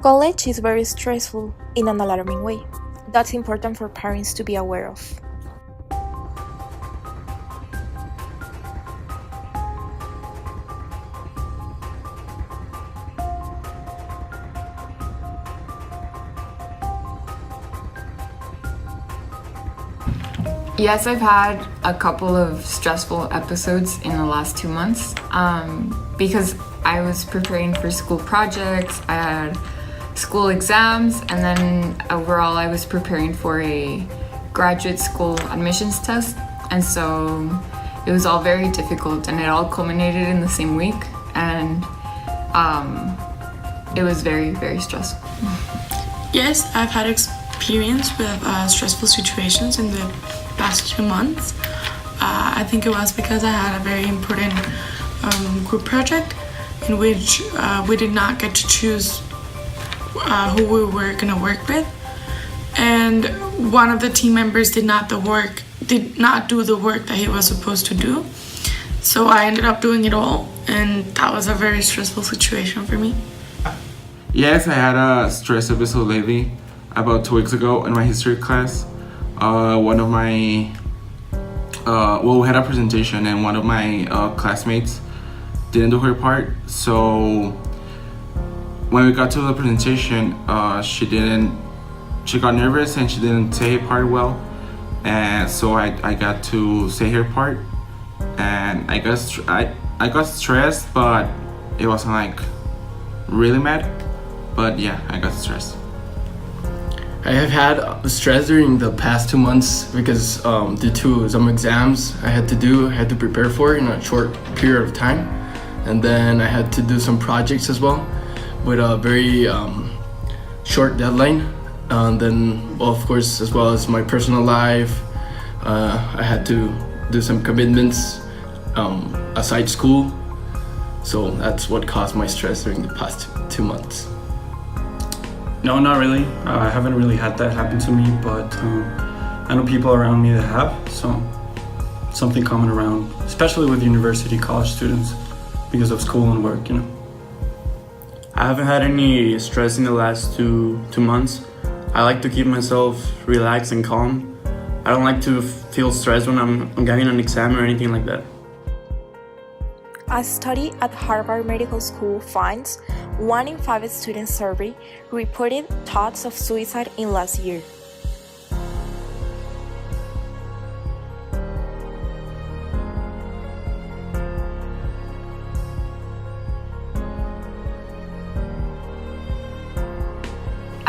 College is very stressful in an alarming way. That's important for parents to be aware of. Yes, I've had a couple of stressful episodes in the last 2 months because I was preparing for school projects, I had school exams, and then overall I was preparing for a graduate school admissions test. And so it was all very difficult and it all culminated in the same week. And it was very, very stressful. Yes, I've had experience with stressful situations in the past 2 months. I think it was because I had a very important group project in which we did not get to choose who we were going to work with, and one of the team members did not do the work that he was supposed to do. So I ended up doing it all, and that was a very stressful situation for me. Yes, I had a stress episode lately, about 2 weeks ago in my history class. One of my, we had a presentation and one of my classmates didn't do her part. So when we got to the presentation, she got nervous and she didn't say her part well. And so I got to say her part, and I got stressed, but it wasn't like really mad. But yeah, I got stressed. I have had stress during the past 2 months because due to some exams I had to prepare for in a short period of time, and then I had to do some projects as well with a very short deadline. And then, well, of course, as well as my personal life, I had to do some commitments aside school. So that's what caused my stress during the past 2 months. No, not really. I haven't really had that happen to me, but I know people around me that have, so something common around, especially with university college students because of school and work, you know. I haven't had any stress in the last two months. I like to keep myself relaxed and calm. I don't like to feel stressed when I'm getting an exam or anything like that. A study at Harvard Medical School finds 1 in 5 students surveyed reported thoughts of suicide in last year.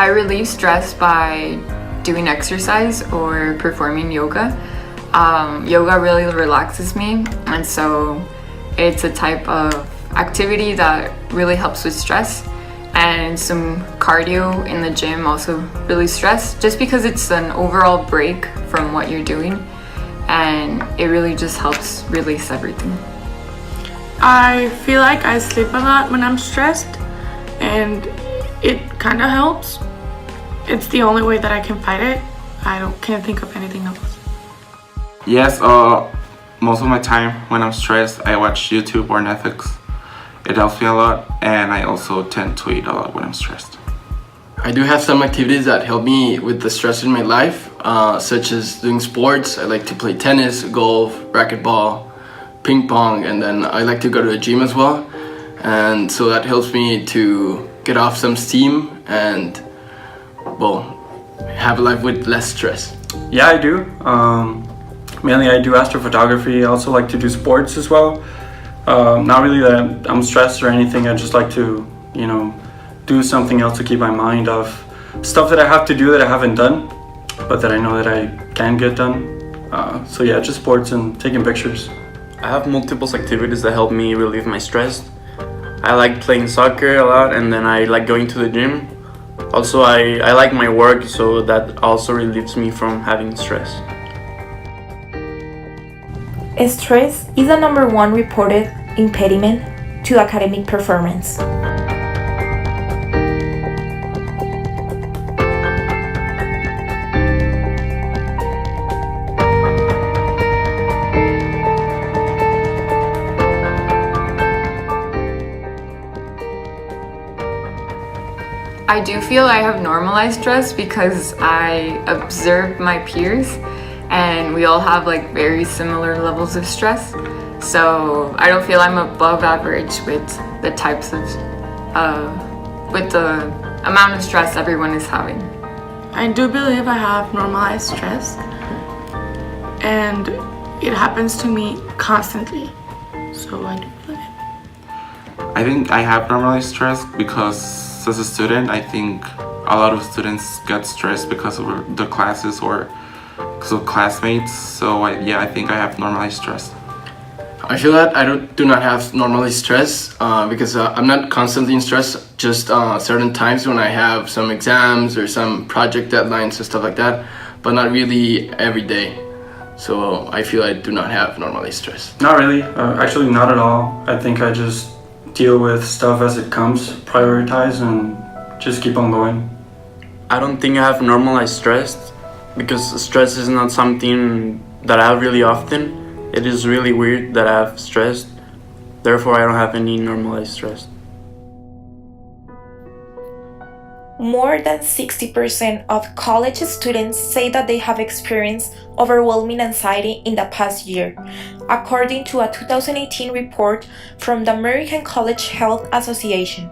I relieve stress by doing exercise or performing yoga. Yoga really relaxes me, and so it's a type of activity that really helps with stress. And some cardio in the gym also relieves stress, just because it's an overall break from what you're doing, and it really just helps release everything. I feel like I sleep a lot when I'm stressed, and it kind of helps. It's the only way that I can fight it. Can't think of anything else. Yes, most of my time when I'm stressed, I watch YouTube or Netflix. It helps me a lot, and I also tend to eat a lot when I'm stressed. I do have some activities that help me with the stress in my life, such as doing sports. I like to play tennis, golf, racquetball, ping pong, and then I like to go to the gym as well. And so that helps me to get off some steam and, well, have a life with less stress. Yeah, I do. Mainly I do astrophotography. I also like to do sports as well. Not really that I'm stressed or anything. I just like to, do something else to keep my mind off stuff that I have to do that I haven't done, but that I know that I can get done. So yeah, just sports and taking pictures. I have multiple activities that help me relieve my stress. I like playing soccer a lot, and then I like going to the gym. Also, I like my work, so that also relieves me from having stress. Stress is the #1 reported impediment to academic performance. I do feel I have normalized stress because I observe my peers and we all have like very similar levels of stress. So I don't feel I'm above average with the types of, with the amount of stress everyone is having. I do believe I have normalized stress, and it happens to me constantly. So I do believe it. I think I have normalized stress because as a student, I think a lot of students get stressed because of the classes or because of classmates. So I think I have normalized stress. I feel that I do not have normalized stress because I'm not constantly in stress, just certain times when I have some exams or some project deadlines and stuff like that, but not really every day. So I feel I do not have normalized stress. Not really, actually not at all. I think I just deal with stuff as it comes, prioritize, and just keep on going. I don't think I have normalized stress because stress is not something that I have really often. It is really weird that I have stress. Therefore, I don't have any normalized stress. More than 60% of college students say that they have experienced overwhelming anxiety in the past year, according to a 2018 report from the American College Health Association.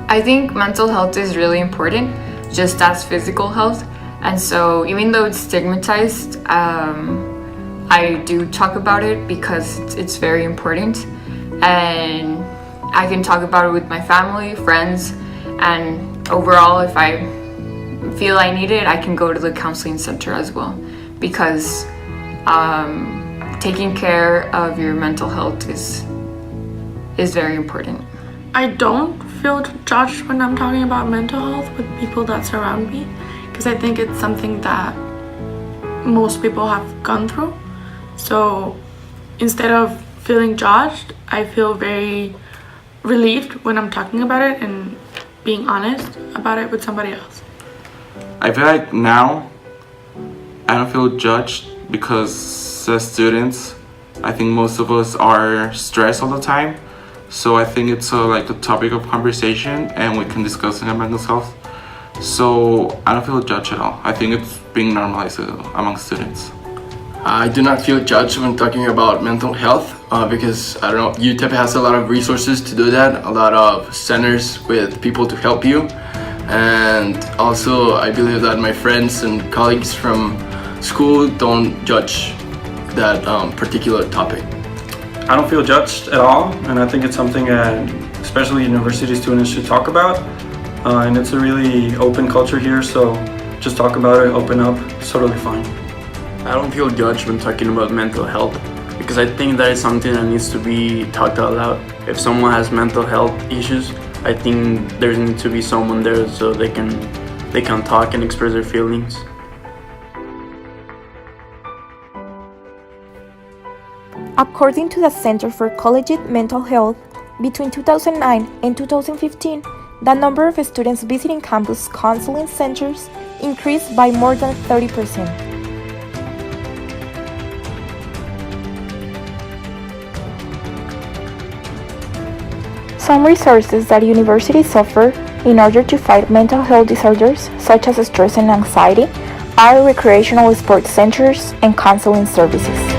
I think mental health is really important, just as physical health. And so even though it's stigmatized, I do talk about it because it's very important. And I can talk about it with my family, friends, and overall, if I feel I need it, I can go to the counseling center as well. Because taking care of your mental health is very important. I don't feel judged when I'm talking about mental health with people that surround me, because I think it's something that most people have gone through. So instead of feeling judged, I feel very relieved when I'm talking about it and being honest about it with somebody else. I feel like now I don't feel judged because as students, I think most of us are stressed all the time. So I think it's like a topic of conversation and we can discuss it among ourselves. So I don't feel judged at all. I think it's being normalized among students. I do not feel judged when talking about mental health because I don't know, UTEP has a lot of resources to do that, a lot of centers with people to help you. And also I believe that my friends and colleagues from school don't judge that particular topic. I don't feel judged at all, and I think it's something that especially university students should talk about. And it's a really open culture here, so just talk about it, open up, it's totally fine. I don't feel judged when talking about mental health because I think that is something that needs to be talked out loud. If someone has mental health issues, I think there needs to be someone there so they can talk and express their feelings. According to the Center for Collegiate Mental Health, between 2009 and 2015, the number of students visiting campus counseling centers increased by more than 30%. Some resources that universities offer in order to fight mental health disorders, such as stress and anxiety, are recreational sports centers and counseling services.